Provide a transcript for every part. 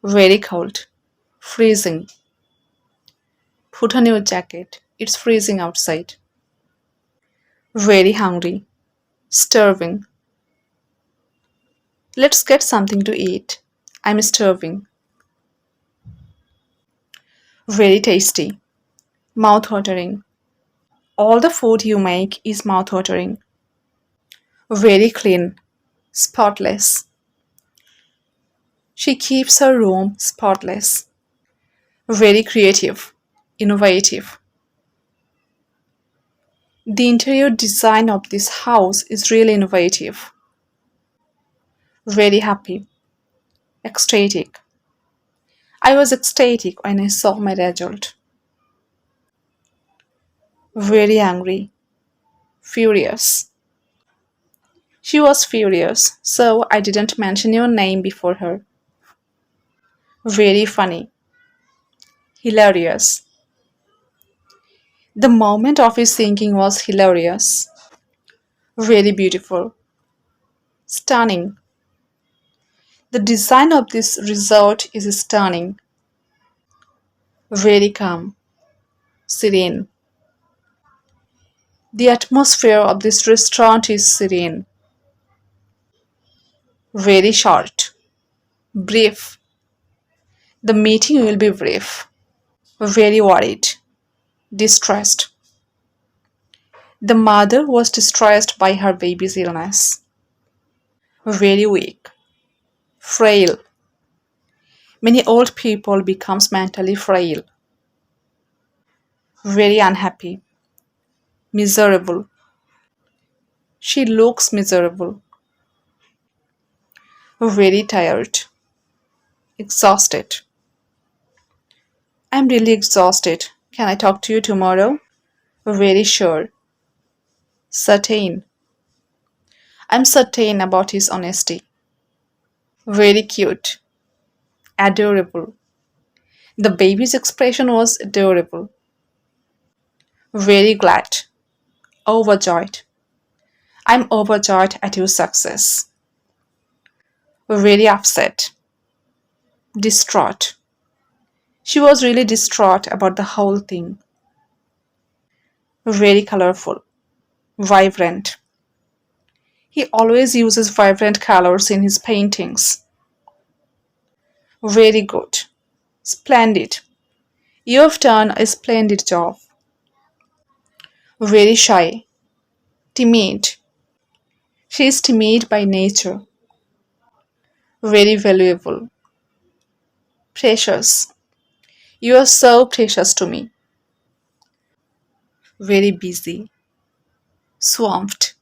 Very cold. Freezing. Put on your jacket. It's freezing outside. Very hungry. Starving. Let's get something to eat. I'm starving. Very tasty. Mouth-watering. All the food you make is mouth-watering. Very clean. Spotless. She keeps her room spotless. Very creative. Innovative. The interior design of this house is really innovative. Very happy. Ecstatic. I was ecstatic when I saw my result. Very angry. Furious. She was furious, so I didn't mention your name before her. Very funny. Hilarious. The moment of his thinking was hilarious. Very beautiful. Stunning. The design of this resort is stunning. Very calm. Serene. The atmosphere of this restaurant is serene. Very short. Brief. The meeting will be brief. Very worried. Distressed. The mother was distressed by her baby's illness. Very weak. Frail. Many old people becomes mentally frail. Very unhappy. Miserable. She looks miserable. Very tired. Exhausted. I'm really exhausted. Can I talk to you tomorrow? Very sure. Certain. I'm certain about his honesty. Very cute. Adorable. The baby's expression was adorable. Very glad. Overjoyed. I'm overjoyed at your success. Very upset. Distraught. She was really distraught about the whole thing. Very colorful. Vibrant. He always uses vibrant colors in his paintings. Very good. Splendid. You have done a splendid job. Very shy. Timid. She is timid by nature. Very valuable. Precious. You are so precious to me. Very busy. Swamped.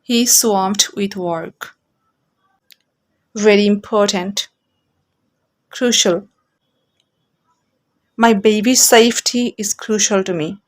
He is swamped with work. Very important. Crucial. My baby's safety is crucial to me.